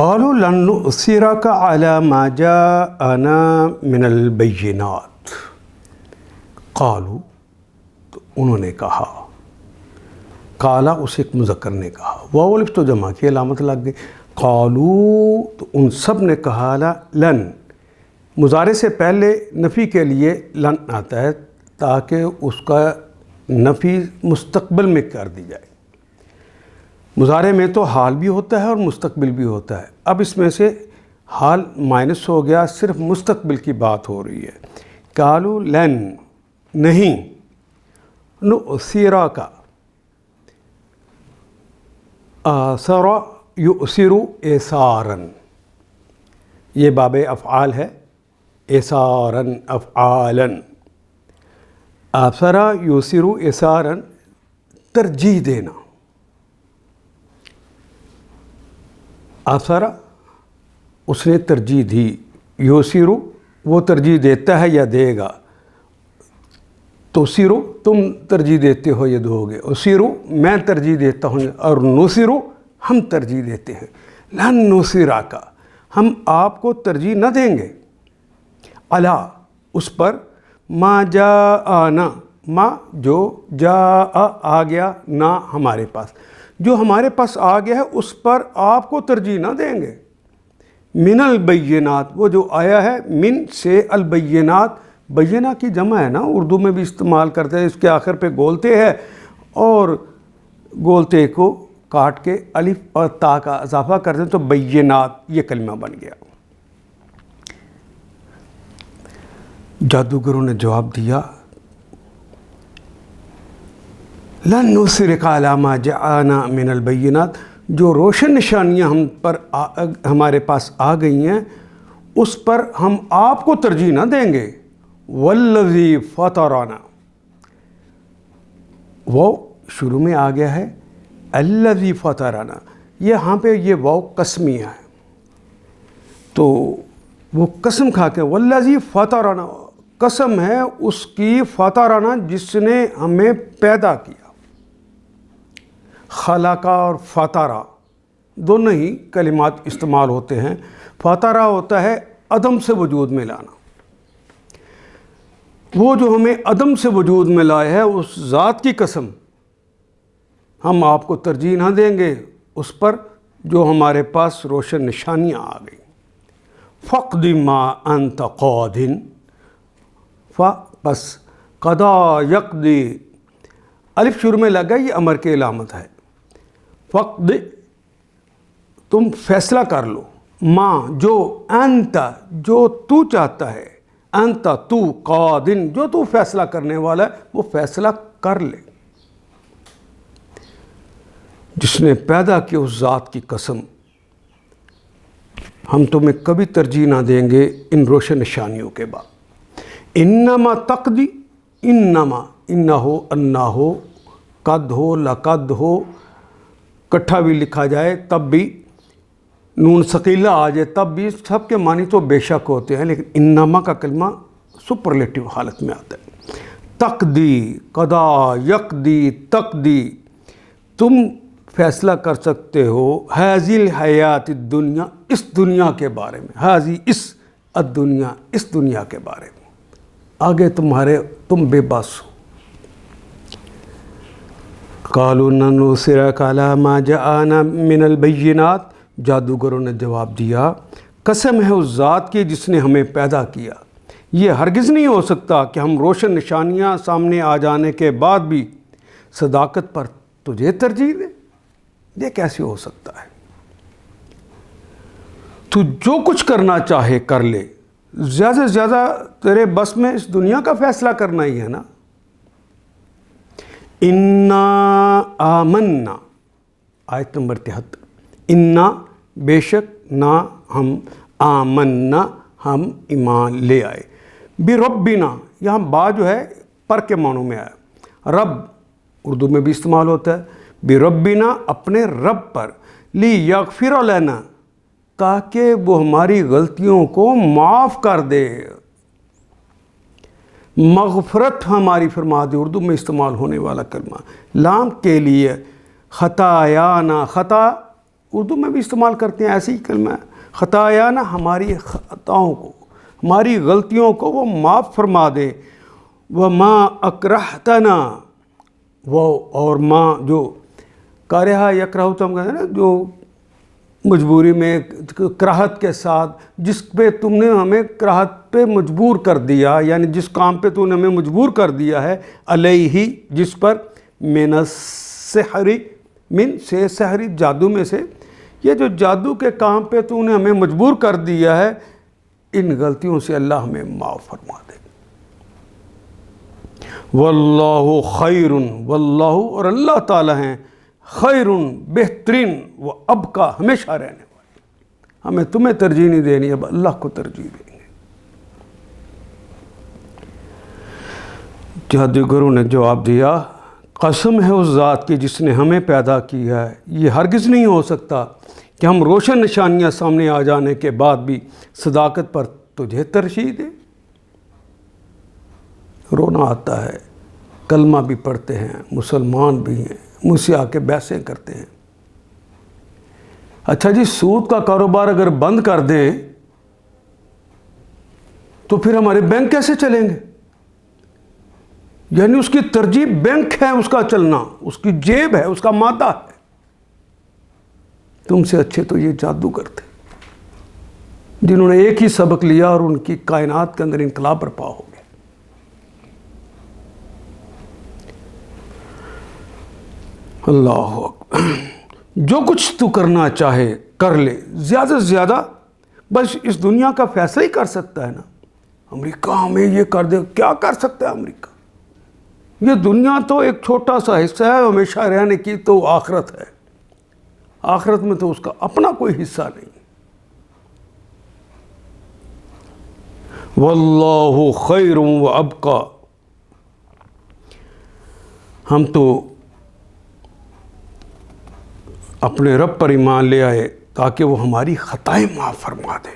قالوا لن نؤثرك على ما جاءنا من البينات. قالوا تو انہوں نے کہا، قالا اسے ایک مذکر نے کہا، واو الف تو جمع کی علامت لگ گئی. قالوا تو ان سب نے کہا، لن مضارع سے پہلے نفی کے لیے لن آتا ہے تاکہ اس کا نفی مستقبل میں کر دی جائے. مضارع میں تو حال بھی ہوتا ہے اور مستقبل بھی ہوتا ہے. اب اس میں سے حال مائنس ہو گیا، صرف مستقبل کی بات ہو رہی ہے. قالوا لن نہیں، نؤثرک آثر یؤثر ایثارا، یہ باب افعال ہے. ایثارا افعالا، آثر یؤثر ایثارا ترجیح دینا. آثر اس نے ترجیح دی، یؤثر وہ ترجیح دیتا ہے یا دے گا. تؤثر تم ترجیح دیتے ہو یا دو گے. اؤثر میں ترجیح دیتا ہوں، اور نؤثر ہم ترجیح دیتے ہیں. لن نؤثرک ہم آپ کو ترجیح نہ دیں گے، علی اس پر، ما جاءنا ما جو جاء آ گیا، نہ ہمارے پاس، جو ہمارے پاس آ گیا ہے اس پر آپ کو ترجیح نہ دیں گے. من البینات وہ جو آیا ہے، من سے البینات، بینہ کی جمع ہے نا، اردو میں بھی استعمال کرتے ہیں. اس کے آخر پہ گولتے ہے اور گولتے کو کاٹ کے الف اور تا کا اضافہ کرتے ہیں تو بینات یہ کلمہ بن گیا. جادوگروں نے جواب دیا، لن نؤثرک علی ما جاءنا من البینات، جو روشن نشانیاں ہم پر ہمارے پاس آ گئی ہیں اس پر ہم آپ کو ترجیح نہ دیں گے. والذی فطرنا، وہ شروع میں آ گیا ہے الذی فطرنا، یہاں پہ یہ واو قسمیہ ہے تو وہ قسم کھا کے والذی فطرنا، قسم ہے اس کی، فطرنا جس نے ہمیں پیدا کیا. خلق اور فطرہ دونوں ہی کلمات استعمال ہوتے ہیں. فطرہ ہوتا ہے عدم سے وجود میں لانا. وہ جو ہمیں عدم سے وجود میں لائے ہے اس ذات کی قسم ہم آپ کو ترجیح نہ دیں گے اس پر جو ہمارے پاس روشن نشانیاں آ گئیں. فقد ما انت قاد، پس قضا یقضی، الف شروع میں لگا، یہ امر کی علامت ہے. فقد تم فیصلہ کر لو، ما جو، انت جو تو چاہتا ہے، انت تو، قادن جو تو فیصلہ کرنے والا ہے وہ فیصلہ کر لے. جس نے پیدا کی اس ذات کی قسم ہم تمہیں کبھی ترجیح نہ دیں گے ان روشن نشانیوں کے بعد. انما تقضی، انما انہ ہو، انا ہو، قد ہو، لقد ہو، کٹھا بھی لکھا جائے تب بھی، نون ثقیلہ آ جائے تب بھی، سب کے معنی تو بے شک ہوتے ہیں لیکن انما کا کلمہ سپرلیٹو حالت میں آتا ہے. تقضی، قضا یقضی، تقضی تم فیصلہ کر سکتے ہو، حاضی الحیات الدنیا اس دنیا کے بارے میں، حاضی اس الدنیا اس دنیا کے بارے میں، آگے تم بے بس ہو. قالوا لن نؤثرک علی ما جاءنا من البینات، جادوگروں نے جواب دیا، قسم ہے اس ذات کی جس نے ہمیں پیدا کیا، یہ ہرگز نہیں ہو سکتا کہ ہم روشن نشانیاں سامنے آ جانے کے بعد بھی صداقت پر تجھے ترجیح دیں. یہ کیسے ہو سکتا ہے؟ تو جو کچھ کرنا چاہے کر لے، زیادہ سے زیادہ تیرے بس میں اس دنیا کا فیصلہ کرنا ہی ہے نا. انا آمنا، آیت نمبر 73، انا بے شک، نا ہم، آمنا ہم ایمان لے آئے، بربنا یہاں با جو ہے پر کے معنوں میں آیا. رب اردو میں بھی استعمال ہوتا ہے، بربنا اپنے رب پر، لیغفر لنا تاکہ وہ ہماری غلطیوں کو معاف کر دے. مغفرت ہماری فرما دے، اردو میں استعمال ہونے والا کلمہ. لام کے لیے خطایانا، خطا اردو میں بھی استعمال کرتے ہیں ایسی کلمہ ہے، خطایانا، ہماری خطاؤں کو، ہماری غلطیوں کو وہ معاف فرما دے، وما اکرہتنا، وہ اور ماں جو کارہا یکرہ تو ہم کہتے ہیں نا، جو مجبوری میں کراہت کے ساتھ، جس پہ تم نے ہمیں کراہت پہ مجبور کر دیا، یعنی جس کام پہ تم نے ہمیں مجبور کر دیا ہے، علیہ، جس پر، من السحر، من سے سحری، جادو میں سے، یہ جو جادو کے کام پہ تو نے ہمیں مجبور کر دیا ہے، ان غلطیوں سے اللہ ہمیں معاف فرما دے۔ واللہ خیر، واللہ، اور اللہ تعالیٰ ہیں، خیر، بہترین، وہ ابقا، ہمیشہ رہنے والے۔ ہمیں تمہیں ترجیح نہیں دینی، اب اللہ کو ترجیح دیں گے۔ جادوگروں نے جواب دیا، قسم ہے اس ذات کی جس نے ہمیں پیدا کیا ہے، یہ ہرگز نہیں ہو سکتا کہ ہم روشن نشانیاں سامنے آ جانے کے بعد بھی صداقت پر تجھے ترجیح دیں۔ رونا آتا ہے، کلمہ بھی پڑھتے ہیں، مسلمان بھی ہیں، مجھ سے آ کے بحثیں کرتے ہیں، اچھا جی سود کا کاروبار اگر بند کر دیں تو پھر ہمارے بینک کیسے چلیں گے؟ یعنی اس کی ترجیح بینک ہے، اس کا چلنا، اس کی جیب ہے، اس کا مادہ ہے۔ تم سے اچھے تو یہ جادوگر تھے جنہوں نے ایک ہی سبق لیا اور ان کی کائنات کے اندر انقلاب برپا ہو گیا۔ اللہ اکبر۔ جو کچھ تو کرنا چاہے کر لے، زیادہ سے زیادہ بس اس دنیا کا فیصلہ ہی کر سکتا ہے نا۔ امریکہ ہمیں یہ کر دے، کیا کر سکتا ہے امریکہ؟ یہ دنیا تو ایک چھوٹا سا حصہ ہے، ہمیشہ رہنے کی تو آخرت ہے، آخرت میں تو اس کا اپنا کوئی حصہ نہیں۔ واللہ خیر و ابقا، ہم تو اپنے رب پر ایمان لے آئے تاکہ وہ ہماری خطائیں معاف فرما دے،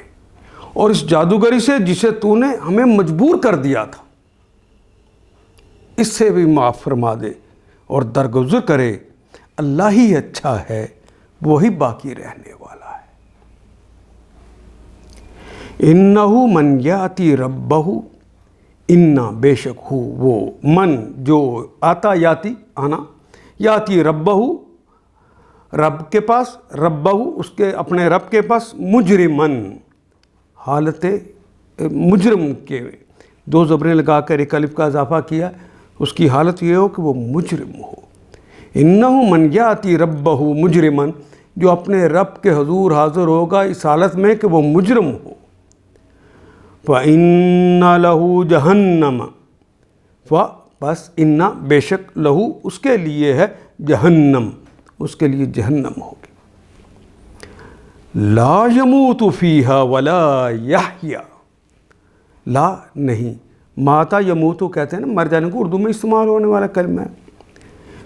اور اس جادوگری سے جسے تو نے ہمیں مجبور کر دیا تھا اس سے بھی معاف فرما دے اور درگزر کرے۔ اللہ ہی اچھا ہے، وہی باقی رہنے والا ہے۔ انہ من یاتی ربہ، انا، بے شک ہو وہ، من جو، آتا یاتی، آنا، یاتی ربہ، رب کے پاس، ربہ اس کے اپنے رب کے پاس، مجرمن، حالت مجرم کے، دو زبریں لگا کر ایک الف کا اضافہ کیا، اس کی حالت یہ ہو کہ وہ مجرم ہو۔ انہ من یاتی ربہ مجرمن، جو اپنے رب کے حضور حاضر ہوگا اس حالت میں کہ وہ مجرم ہو۔ فَإِنَّ لَهُ جَهَنَّمَ، بس اِنَّ، بے شک، لہو اس کے لیے ہے، جہنم، اس کے لیے جہنم ہوگی۔ لا يموت فیہا ولا یحیا، لا نہیں، ماتا یموتو کہتے ہیں نا مر جانے کو، اردو میں استعمال ہونے والا کلمہ ہے۔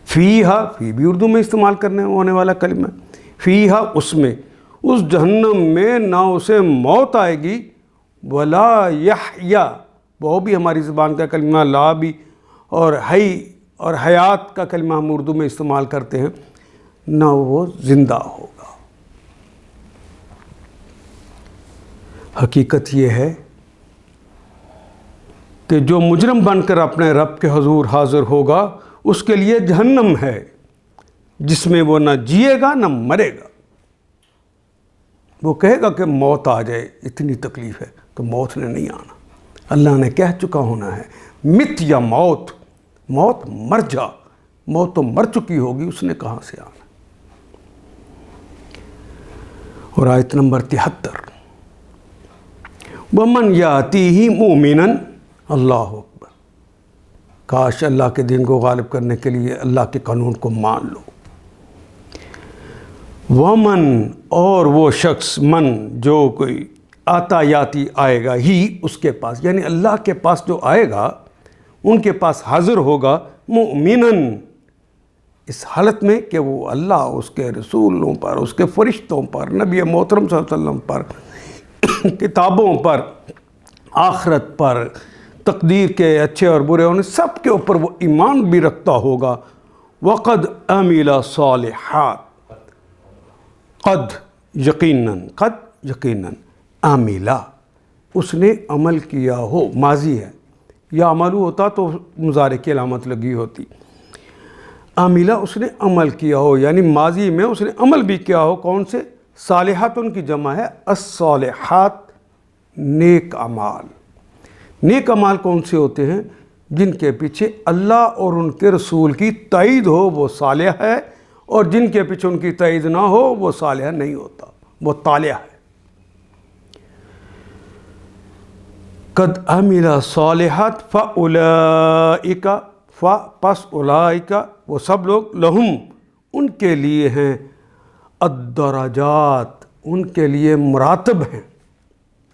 فیہا، فی بھی اردو میں استعمال کرنے ہونے والا کلمہ ہے۔ فیہا، اس میں، اس جہنم میں نہ اسے موت آئے گی، ولا یحیا، وہ بھی ہماری زبان کا کلمہ لا بھی، اور حی اور حیات کا کلمہ ہم اردو میں استعمال کرتے ہیں، نہ وہ زندہ ہوگا۔ حقیقت یہ ہے کہ جو مجرم بن کر اپنے رب کے حضور حاضر ہوگا اس کے لیے جہنم ہے، جس میں وہ نہ جیے گا نہ مرے گا۔ وہ کہے گا کہ موت آ جائے، اتنی تکلیف ہے، تو موت نے نہیں آنا، اللہ نے کہہ چکا ہونا ہے، مت یا موت، موت مر جا، موت تو مر چکی ہوگی، اس نے کہاں سے آنا۔ اور آیت نمبر 73، وَمَنْ يَأْتِهِ مُؤْمِنًا، اللہ اکبر، کاش اللہ کے دین کو غالب کرنے کے لیے اللہ کے قانون کو مان لو۔ وَمَنْ، اور وہ شخص، من جو کوئی، آتا یاتی آئے گا، ہی اس کے پاس، یعنی اللہ کے پاس جو آئے گا، ان کے پاس حاضر ہوگا، مؤمناً، اس حالت میں کہ وہ اللہ، اس کے رسولوں پر، اس کے فرشتوں پر، نبی محترم صلی اللہ علیہ وسلم پر، کتابوں پر، آخرت پر، تقدیر کے اچھے اور برے ہونے سب کے اوپر وہ ایمان بھی رکھتا ہوگا۔ وقد عمل صالحات، قد یقیناً، قد یقیناً، عاملہ اس نے عمل کیا ہو، ماضی ہے، یا عملو ہوتا تو مضارع کی علامت لگی ہوتی، عاملہ اس نے عمل کیا ہو، یعنی ماضی میں اس نے عمل بھی کیا ہو. کون سے؟ صالحات ان کی جمع ہے الصالحات، نیک اعمال. نیک اعمال کون سے ہوتے ہیں؟ جن کے پیچھے اللہ اور ان کے رسول کی تائید ہو وہ صالح ہے، اور جن کے پیچھے ان کی تائید نہ ہو وہ صالح نہیں ہوتا، وہ طالح ہے. قد عمل صالحات فاولئک، پس اولئک وہ سب لوگ، لہم ان کے لیے ہیں، الدرجات ان کے لیے مراتب ہیں،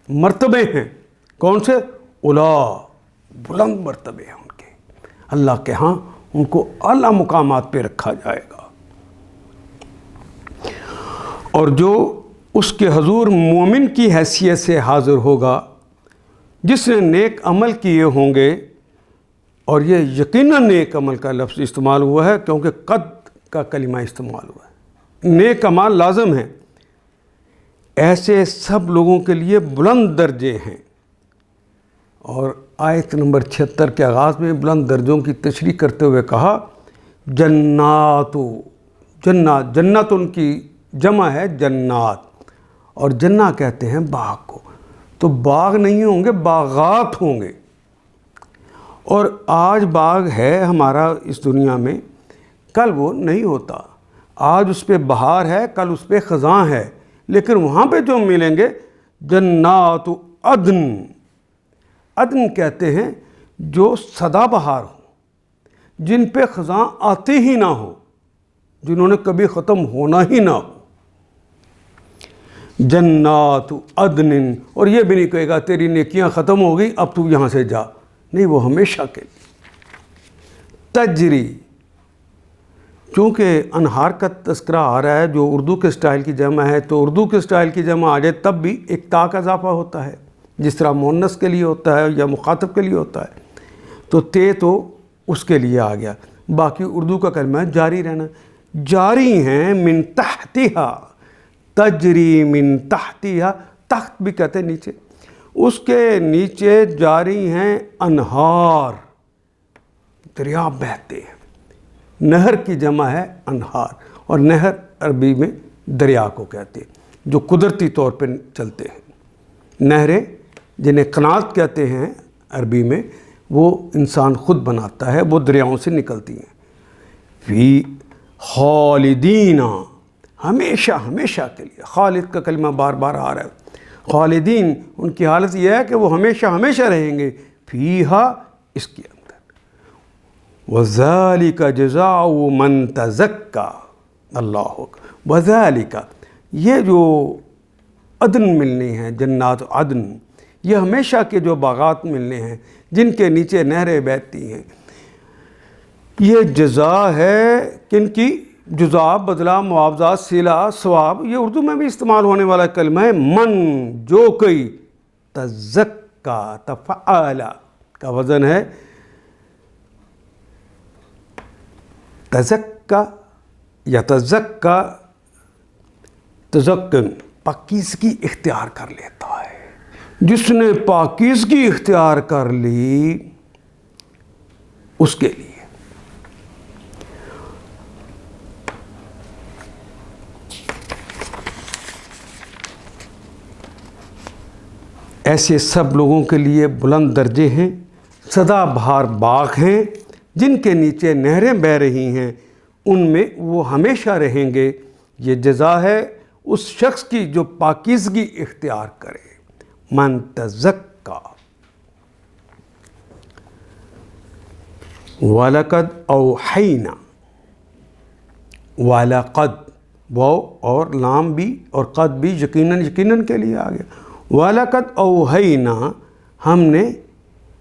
مرتبے ہیں. کون سے؟ اولا، بلند مرتبے ہیں ان کے، اللہ کے ہاں ان کو اعلیٰ مقامات پہ رکھا جائے گا. اور جو اس کے حضور مومن کی حیثیت سے حاضر ہوگا، جس نے نیک عمل کیے ہوں گے، اور یہ یقیناً نیک عمل کا لفظ استعمال ہوا ہے کیونکہ قد کا کلمہ استعمال ہوا ہے، نیک عمل لازم ہیں، ایسے سب لوگوں کے لیے بلند درجے ہیں. اور آیت نمبر 76 کے آغاز میں بلند درجوں کی تشریح کرتے ہوئے کہا جنات، جنات، جنت ان کی جمع ہے جنات، اور جنہ کہتے ہیں باغ کو. تو باغ نہیں ہوں گے، باغات ہوں گے. اور آج باغ ہے ہمارا اس دنیا میں، کل وہ نہیں ہوتا. آج اس پہ بہار ہے، کل اس پہ خزاں ہے، لیکن وہاں پہ جو ملیں گے جنات عدن. عدن کہتے ہیں جو سدا بہار ہو، جن پہ خزاں آتے ہی نہ ہو، جنہوں نے کبھی ختم ہونا ہی نہ ہو. جنات عدن، اور یہ بھی نہیں کہے گا تیری نیکیاں ختم ہو گئی اب تو یہاں سے جا، نہیں، وہ ہمیشہ کے لیے. تجری، چونکہ انہار کا تذکرہ آ رہا ہے جو اردو کے سٹائل کی جمع ہے، تو اردو کے سٹائل کی جمع آ جائے تب بھی ایک تا کا اضافہ ہوتا ہے، جس طرح مؤنث کے لیے ہوتا ہے یا مخاطب کے لیے ہوتا ہے. تو تے تو اس کے لیے آ گیا. باقی اردو کا کلمہ ہے جاری رہنا. جاری ہیں من تحتہا، تجری من تحتہا، تحت بھی کہتے ہیں نیچے، اس کے نیچے جاری ہیں انہار، دریا بہتے ہیں. نہر کی جمع ہے انہار، اور نہر عربی میں دریا کو کہتے ہیں جو قدرتی طور پہ چلتے ہیں. نہریں جنہیں قنات کہتے ہیں عربی میں، وہ انسان خود بناتا ہے، وہ دریاؤں سے نکلتی ہیں. فی خالدین، ہمیشہ، ہمیشہ کے لیے. خالد کا کلمہ بار بار آ رہا ہے. خالدین ان کی حالت یہ ہے کہ وہ ہمیشہ ہمیشہ رہیں گے. فیہا، اس کے اندر. وَذَلِكَ جَزَاءُ مَن تَزَكَّى، اللہ اکبر. وَذَلِكَ، یہ جو عدن ملنے ہیں، جنات عدن، یہ ہمیشہ کے جو باغات ملنے ہیں جن کے نیچے نہریں بہتی ہیں، یہ جزا ہے کن کی؟ جزا، بدلہ، معاوضہ، صلہ، ثواب. یہ اردو میں بھی استعمال ہونے والا کلمہ ہے. من، جو کوئی، تزکا، تفعل کا وزن ہے تزکا یا تزکا، تزکن، پاکیزگی اختیار کر لیتا ہے. جس نے پاکیزگی اختیار کر لی اس کے لیے. ایسے سب لوگوں کے لیے بلند درجے ہیں، سدا بہار باغ ہیں جن کے نیچے نہریں بہہ رہی ہیں، ان میں وہ ہمیشہ رہیں گے. یہ جزا ہے اس شخص کی جو پاکیزگی اختیار کرے. من تزکا. وَلَقَدْ أَوْحَيْنَا، وَلَقَدْ، واو اور لام بھی اور قد بھی یقیناً، یقیناً کے لیے آ گیا. وَلَقَدْ أَوْحَيْنَا، ہم نے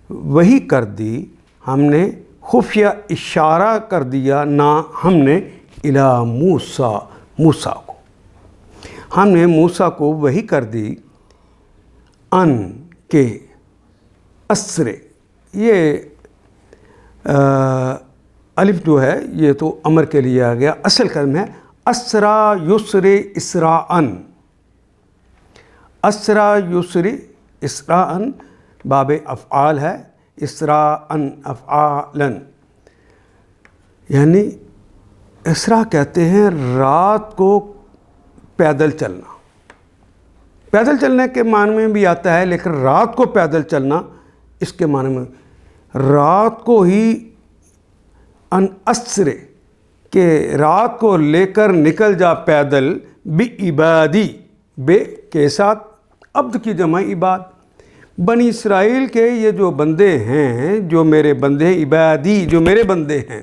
وحی کر دی، ہم نے خفیہ اشارہ کر دیا، نہ ہم نے الی موسیٰ، موسیٰ کو، ہم نے موسیٰ کو وحی کر دی ان کے اسرے. یہ الف جو ہے یہ تو امر کے لیے آ گیا، اصل کلمہ ہے اسرا یسر اسراءن، اسرا یسر اسراءن باب افعال ہے، اسراءن افعالن، یعنی اسرا کہتے ہیں رات کو پیدل چلنا، پیدل چلنے کے معنی میں بھی آتا ہے، لیکن رات کو پیدل چلنا اس کے معنی میں رات کو ہی ان اسرے کہ رات کو لے کر نکل جا پیدل، بعبادی بے کے ساتھ عبد کی جمع عباد، بنی اسرائیل کے یہ جو بندے ہیں، جو میرے بندے ہیں، عبادی جو میرے بندے ہیں،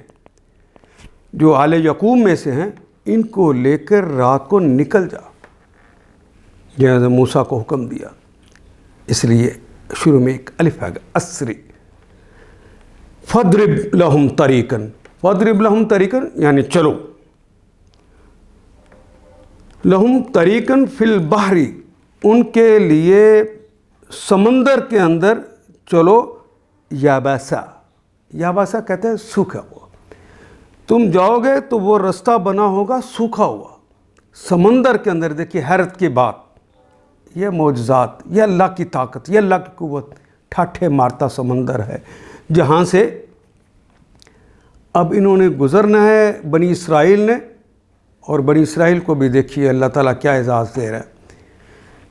جو آل یعقوب میں سے ہیں، ان کو لے کر رات کو نکل جا، جیسے موسیٰ کو حکم دیا، اس لیے شروع میں ایک الف ہے اسری۔ فَاضْرِبْ لَهُمْ طَرِيقًا، فَاضْرِبْ لَهُمْ طَرِيقًا یعنی چلو، لَهُمْ طَرِيقًا فِي الْبَحْرِ ان کے لیے سمندر کے اندر چلو، یابسا، یابسا کہتے ہیں سوکھا ہوا، تم جاؤ گے تو وہ رستہ بنا ہوگا سوکھا ہوا سمندر کے اندر۔ دیکھیے حیرت کی بات، یہ معجزات، یہ اللہ کی طاقت، یہ اللہ کی قوت، ٹھاٹھے مارتا سمندر ہے جہاں سے اب انہوں نے گزرنا ہے بنی اسرائیل نے، اور بنی اسرائیل کو بھی دیکھیے اللہ تعالیٰ کیا اعزاز دے رہا ہے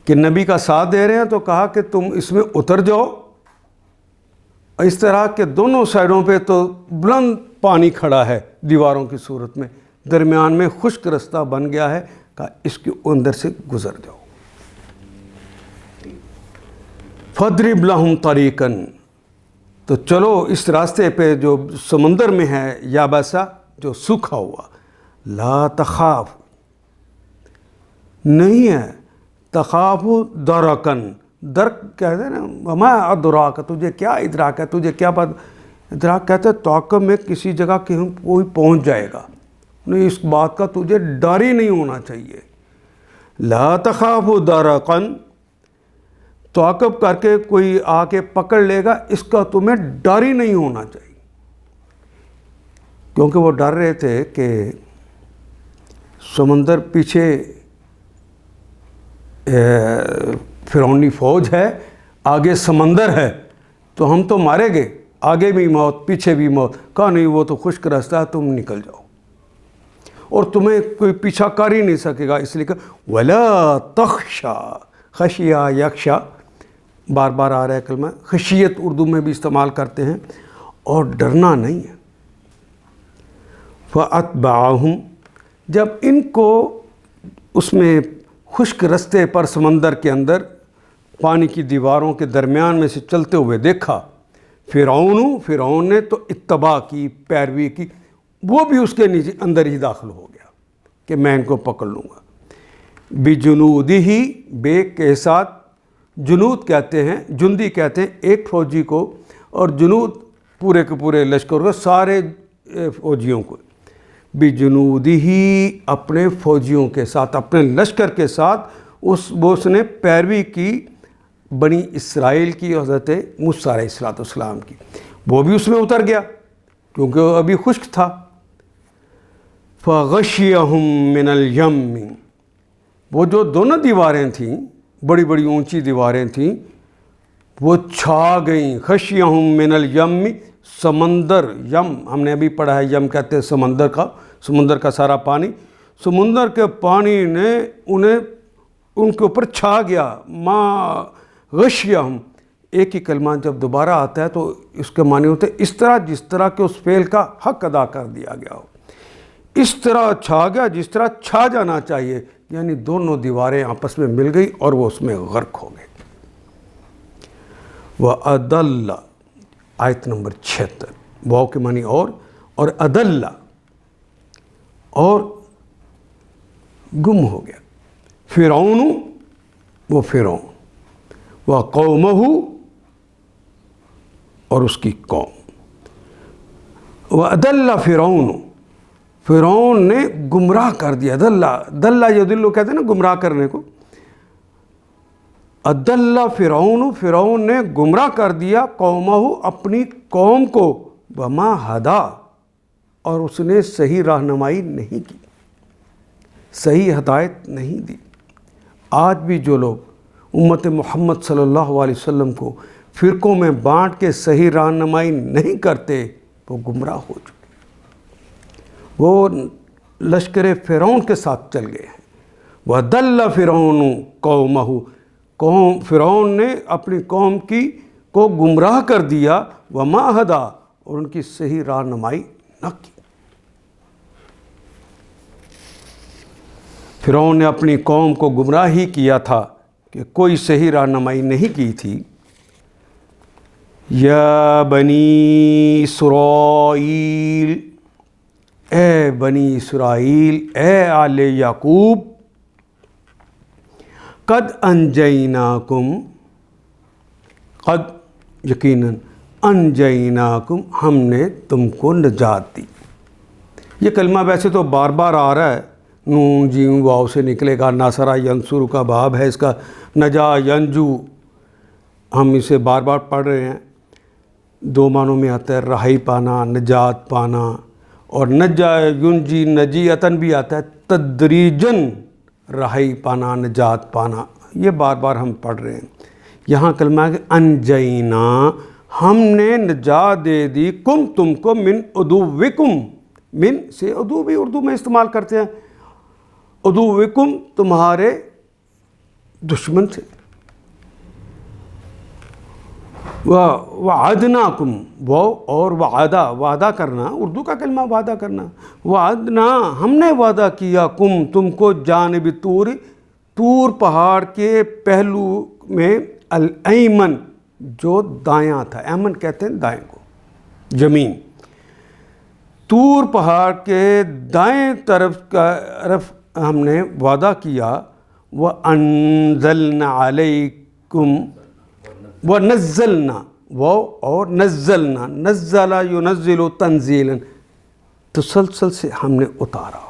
کہ نبی کا ساتھ دے رہے ہیں، تو کہا کہ تم اس میں اتر جاؤ، اس طرح کے دونوں سائڈوں پہ تو بلند پانی کھڑا ہے دیواروں کی صورت میں، درمیان میں خشک رستہ بن گیا ہے، کہا اس کے اندر سے گزر جاؤ۔ فَاضْرِبْ لَهُمْ طَرِيقًا تو چلو اس راستے پہ جو سمندر میں ہے، یابسا جو سوکھا ہوا، لا تخاف نہیں ہے، تخاف درکن، درک کہتے ہیں نا، وما ادراک تجھے کیا ادراک ہے، تجھے کیا پتہ، ادراک کہتے ہیں توقع میں کسی جگہ کہ کوئی پہنچ جائے گا، نہیں اس بات کا تجھے ڈر ہی نہیں ہونا چاہیے۔ لا تخاف درکن توقف کر کے کوئی آ کے پکڑ لے گا، اس کا تمہیں ڈر ہی نہیں ہونا چاہیے، کیونکہ وہ ڈر رہے تھے کہ سمندر پیچھے فرعونی فوج ہے، آگے سمندر ہے، تو ہم تو مارے گے، آگے بھی موت پیچھے بھی موت، کہا نہیں وہ تو خشک راستہ ہے، تم نکل جاؤ اور تمہیں کوئی پیچھا کر ہی نہیں سکے گا، اس لیے کہ وَلَا تَخْشَى، خشیہ یخشا بار بار آ رہا ہے کلمہ، خشیت اردو میں بھی استعمال کرتے ہیں، اور ڈرنا نہیں ہے۔ فَأَتْبَعَهُمْ جب ان کو اس میں خشک رستے پر سمندر کے اندر پانی کی دیواروں کے درمیان میں سے چلتے ہوئے دیکھا، فرعون نے تو اتباع کی، پیروی کی، وہ بھی اس کے نیچے اندر ہی داخل ہو گیا کہ میں ان کو پکڑ لوں گا۔ بِجُنُودِهِ بے کے ساتھ، جنود کہتے ہیں، جندی کہتے ہیں ایک فوجی کو، اور جنود پورے کے پورے لشکر کو، سارے فوجیوں کو، بِجُنُودِهِ اپنے فوجیوں کے ساتھ، اپنے لشکر کے ساتھ اس نے پیروی کی بنی اسرائیل کی، حضرت موسیٰ علیہ السلام کی، وہ بھی اس میں اتر گیا کیونکہ وہ ابھی خشک تھا۔ فَغَشِيَهُم مِّنَ الْيَمِّ وہ جو دونوں دیواریں تھیں، بڑی بڑی اونچی دیواریں تھیں، وہ چھا گئیں، خشیہم من الیم سمندر، یم ہم نے ابھی پڑھا ہے، یم کہتے ہیں سمندر کا سارا پانی، سمندر کے پانی نے ان کے اوپر چھا گیا، ما غشیہم، ایک ہی کلمہ جب دوبارہ آتا ہے تو اس کے معنی ہوتے ہیں اس طرح جس طرح کہ اس فعل کا حق ادا کر دیا گیا ہو، اس طرح چھا گیا جس طرح چھا جانا چاہیے، یعنی دونوں دیواریں آپس میں مل گئی اور وہ اس میں غرق ہو گئے۔ وَأَضَلَّ آیت نمبر 76، واو کے معنی اور اضل اور گم ہو گیا، فرعون وہ فرعون، وَقَوْمَهُ اور اس کی قوم، وَأَضَلَّ فرعون نے گمراہ کر دیا، دلہ یدلو کہتے ہیں نا گمراہ کرنے کو، اضل فرعون نے گمراہ کر دیا، قومہ اپنی قوم کو، وما ہدا اور اس نے صحیح رہنمائی نہیں کی، صحیح ہدایت نہیں دی۔ آج بھی جو لوگ امت محمد صلی اللہ علیہ وسلم کو فرقوں میں بانٹ کے صحیح رہنمائی نہیں کرتے وہ گمراہ ہو چکے، وہ لشکر فرعون کے ساتھ چل گئے ہیں۔ وَضَلَّ فِرْعَوْنُ قَوْمَهُ، فرعون نے اپنی قوم کو گمراہ کر دیا، وَمَا هَدَىٰ، اور ان کی صحیح رہنمائی نہ کی۔ فرعون نے اپنی قوم کو گمراہ ہی کیا تھا کہ کوئی صحیح رہنمائی نہیں کی تھی۔ یا بنی اسرائیل، اے بنی اسرائیل، اے آل یعقوب، قد انجیناکم، قد یقیناً، انجیناکم، ہم نے تم کو نجات دی۔ یہ کلمہ ویسے تو بار بار آ رہا ہے، نون جیم واو سے نکلے گا، ناصرہ ینصر کا باب ہے اس کا، نجا ینجو، ہم اسے بار بار پڑھ رہے ہیں۔ دو معنوں میں آتا ہے، رہائی پانا، نجات پانا، اور نجا ینجی نجیتاً بھی آتا ہے، تدریجاً رہائی پانا، نجات پانا، یہ بار بار ہم پڑھ رہے ہیں۔ یہاں کلمہ ہے کہ انجینا، ہم نے نجات دے دی، کم، تم کو، من عدوکم، من سے عدو بھی اردو میں استعمال کرتے ہیں، عدوکم، تمہارے دشمن سے، وعدناکم، وہ اور وعدہ کرنا، اردو کا کلمہ وعدہ کرنا، وعدنا، ہم نے وعدہ کیا، کم، تم کو، جانب طور پہاڑ کے پہلو میں، الایمن، جو دایاں تھا، ایمن کہتے ہیں دائیں کو، زمین، طور پہاڑ کے دائیں طرف ہم نے وعدہ کیا، وَأَنزَلْنَا عَلَيْكُمْ، وَنَزَّلْنَا، وہ اور نزلنا، نزل ينزل تنزیلا، تسلسل سے ہم نے اتارا،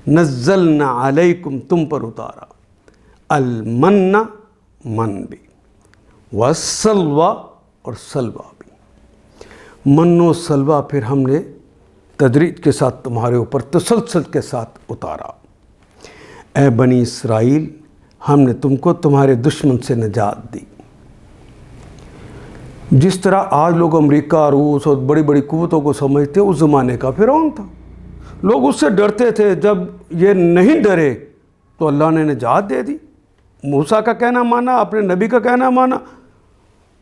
نزلنا علیکم، تم پر اتارا، المن، من بھی، والسلوى، اور سلوہ بھی، من و سلوہ پھر ہم نے تدریج کے ساتھ تمہارے اوپر تسلسل کے ساتھ اتارا۔ اے بنی اسرائیل، ہم نے تم کو تمہارے دشمن سے نجات دی۔ جس طرح آج لوگ امریکہ، روس اور بڑی بڑی قوتوں کو سمجھتے، اس زمانے کا فرعون تھا، لوگ اس سے ڈرتے تھے۔ جب یہ نہیں ڈرے تو اللہ نے نجات دے دی، موسیٰ کا کہنا مانا، اپنے نبی کا کہنا مانا،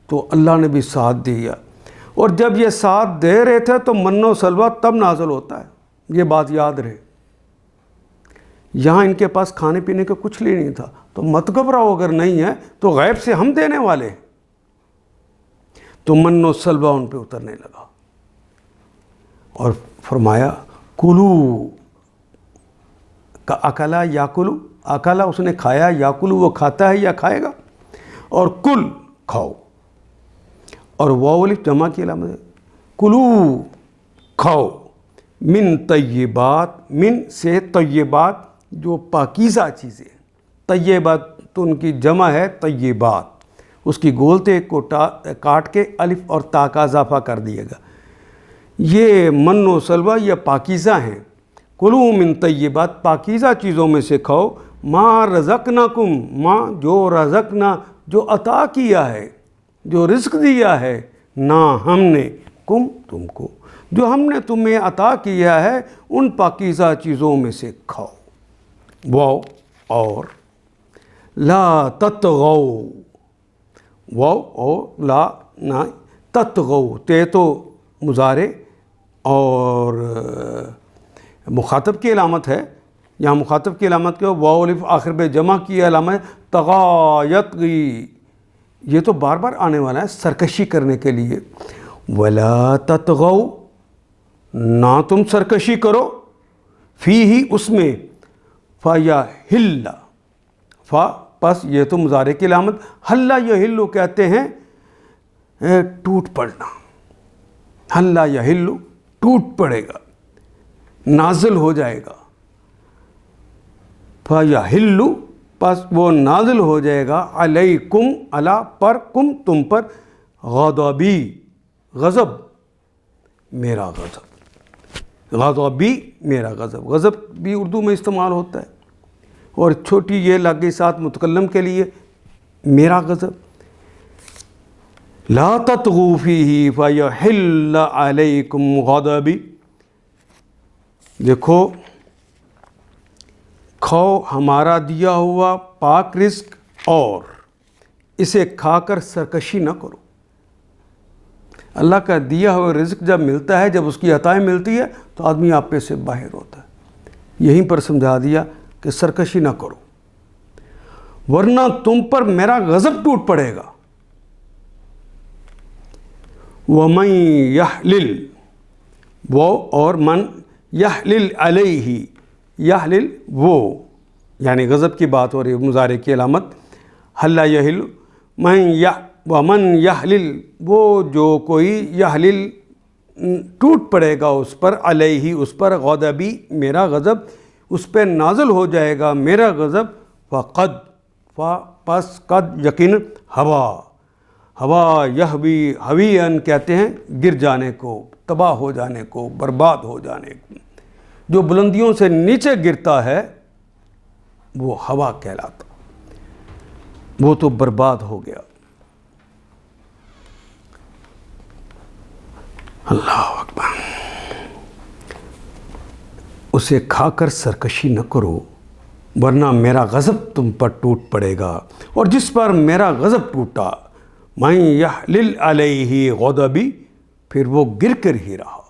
تو اللہ نے بھی ساتھ دیا۔ اور جب یہ ساتھ دے رہے تھے تو من و سلوہ تب نازل ہوتا ہے، یہ بات یاد رہے۔ یہاں ان کے پاس کھانے پینے کا کچھ لے نہیں تھا، تو مت گھبراؤ، اگر نہیں ہے تو غیب سے ہم دینے والے ہیں۔ تو من و سلوہ ان پہ اترنے لگا، اور فرمایا کلو، کا اکلا یا کلو، اکلا اس نے کھایا، یا کلو وہ کھاتا ہے یا کھائے گا، اور کل کھاؤ، اور واو الف جمع کی علامت ہے، کلو کھاؤ، من طیبات، من سے طیبات، جو پاکیزہ چیزیں، طیبات تو ان کی جمع ہے طیبات، اس کی گولتے کو کاٹ کے الف اور تا کا اضافہ کر دیے گا۔ یہ من و سلوہ یہ پاکیزہ ہیں، کلو من طیبات، پاکیزہ چیزوں میں سے کھاؤ، ما رزقناکم، ما جو رزقنا، جو عطا کیا ہے، جو رزق دیا ہے، نہ ہم نے، کم تم کو، جو ہم نے تمہیں عطا کیا ہے، ان پاکیزہ چیزوں میں سے کھاؤ۔ واو اور لا تطغوا، واو اور لا نہ، تطغوا، تے تو مضارع اور مخاطب کی علامت ہے، یہاں مخاطب کی علامت کیا، واو الف آخر میں جمع کی علامت ہے، طغا یطغی، یہ تو بار بار آنے والا ہے سرکشی کرنے کے لیے۔ ولا تطغوا، نہ تم سرکشی کرو، فی ہی اس میں، فیحل، فا پس یہ تو مضارع کی علامت، حل یحل کہتے ہیں ٹوٹ پڑنا، حل یحل ٹوٹ پڑے گا، نازل ہو جائے گا، فیحل پس وہ نازل ہو جائے گا، علیکم، علی پر، کم تم پر، غضبی، غضب، میرا غضب، غضبی میرا غضب، غضب بھی اردو میں استعمال ہوتا ہے، اور چھوٹی یہ لگ گئی ساتھ متکلم کے لیے میرا غضب۔ لا تطغوا فیہ فیحل علیکم غضبی، دیکھو کھاؤ ہمارا دیا ہوا پاک رزق اور اسے کھا کر سرکشی نہ کرو۔ اللہ کا دیا ہوا رزق جب ملتا ہے، جب اس کی عطائیں ملتی ہے تو آدمی آپے سے باہر ہوتا ہے۔ یہیں پر سمجھا دیا کہ سرکشی نہ کرو ورنہ تم پر میرا غضب ٹوٹ پڑے گا۔ وَمَن يَحْلِلْ، وہ اور من يَحْلِلْ عَلَيْهِ، یحلل وہ، یعنی غضب کی بات ہو رہی ہے، مضارع کی علامت حل یحل، ومن یحلل وہ جو کوئی، یحلل ٹوٹ پڑے گا اس پر، علیہ اس پر، غضبی میرا غضب اس پہ نازل ہو جائے گا میرا غضب، فقد پس قد یقین، ہوا یہوی، ہویئن کہتے ہیں گر جانے کو، تباہ ہو جانے کو، برباد ہو جانے کو۔ جو بلندیوں سے نیچے گرتا ہے وہ ہوا کہلاتا، وہ تو برباد ہو گیا۔ اللہ اکبر۔ اسے کھا کر سرکشی نہ کرو ورنہ میرا غضب تم پر ٹوٹ پڑے گا، اور جس پر میرا غضب ٹوٹا، من یحلل علیہ غضبی، پھر وہ گر کر ہی رہا۔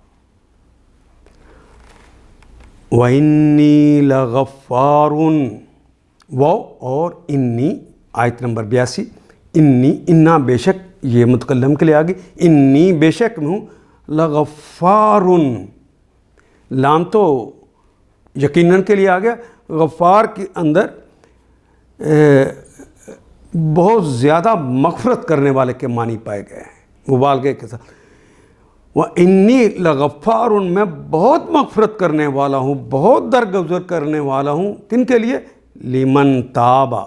وَإِنِّي لَغَفَّارٌ، وہ اور انی، آیت نمبر 82، انی انا بے شک، یہ متکلم کے لیے آگے، انی بے شک میں ہوں، لغفار، لام تو یقیناً کے لیے آ گیا، غفار کے اندر بہت زیادہ مغفرت کرنے والے کے معنی پائے گئے ہیں مبالغے کے ساتھ۔ وَإِنِّي لَغَفَّارٌ، میں بہت مغفرت کرنے والا ہوں، بہت درگزر کرنے والا ہوں، کن کے لیے؟ لمن تابا،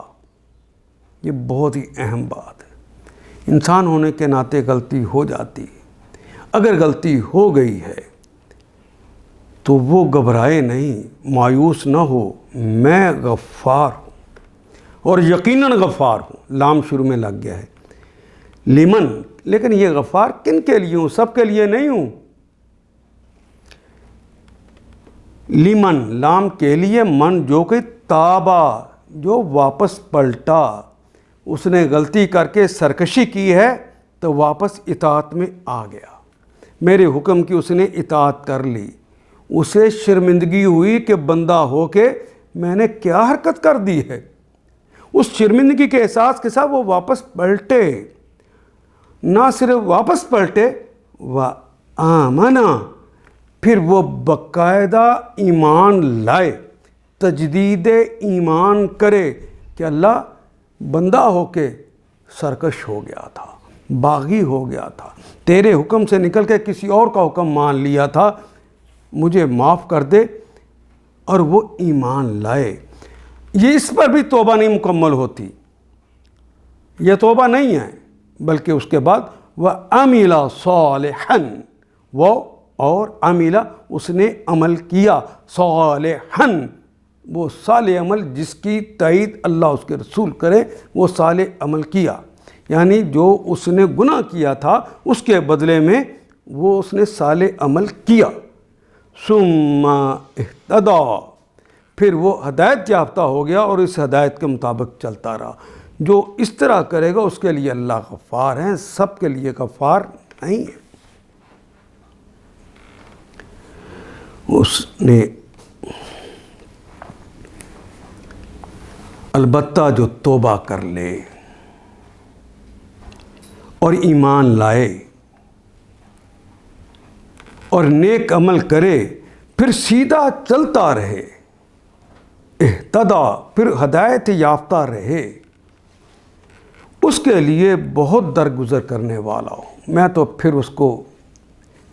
یہ بہت ہی اہم بات ہے۔ انسان ہونے کے ناطے غلطی ہو جاتی ہے، اگر غلطی ہو گئی ہے تو وہ گھبرائے نہیں، مایوس نہ ہو، میں غفار ہوں اور یقیناً غفار ہوں، لام شروع میں لگ گیا ہے، لمن، لیکن یہ غفار کن کے لیے ہوں؟ سب کے لیے نہیں ہوں، لمن لام کے لیے، من جو کہ تابا جو واپس پلٹا، اس نے غلطی کر کے سرکشی کی ہے تو واپس اطاعت میں آ گیا، میرے حکم کی اس نے اطاعت کر لی، اسے شرمندگی ہوئی کہ بندہ ہو کے میں نے کیا حرکت کر دی ہے، اس شرمندگی کے احساس کے ساتھ وہ واپس پلٹے، نہ صرف واپس پلٹے، وآمنا، پھر وہ باقاعدہ ایمان لائے، تجدید ایمان کرے کہ اللہ بندہ ہو کے سرکش ہو گیا تھا، باغی ہو گیا تھا، تیرے حکم سے نکل کے کسی اور کا حکم مان لیا تھا، مجھے معاف کر دے، اور وہ ایمان لائے۔ یہ اس پر بھی توبہ نہیں مکمل ہوتی، یہ توبہ نہیں ہے، بلکہ اس کے بعد وَعَمِلَ صَالِحًا، وہ اور عملہ اس نے عمل کیا، صالحًا وہ صالح عمل جس کی تائید اللہ اس کے رسول کرے، وہ صالح عمل کیا، یعنی جو اس نے گناہ کیا تھا اس کے بدلے میں وہ اس نے صالح عمل کیا۔ ثم اہتدی، پھر وہ ہدایت یافتہ ہو گیا اور اس ہدایت کے مطابق چلتا رہا۔ جو اس طرح کرے گا اس کے لیے اللہ غفار ہیں، سب کے لیے غفار نہیں ہے۔ اس نے البتہ جو توبہ کر لے اور ایمان لائے اور نیک عمل کرے، پھر سیدھا چلتا رہے، اہتدا پھر ہدایت یافتہ رہے، اس کے لیے بہت درگزر کرنے والا ہوں میں، تو پھر اس کو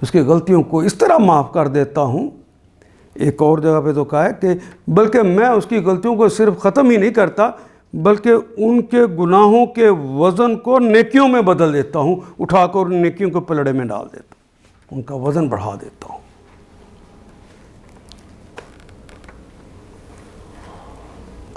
اس کی غلطیوں کو اس طرح معاف کر دیتا ہوں۔ ایک اور جگہ پہ تو کہا ہے کہ بلکہ میں اس کی غلطیوں کو صرف ختم ہی نہیں کرتا بلکہ ان کے گناہوں کے وزن کو نیکیوں میں بدل دیتا ہوں، اٹھا کر نیکیوں کو پلڑے میں ڈال دیتا ہوں، ان کا وزن بڑھا دیتا ہوں۔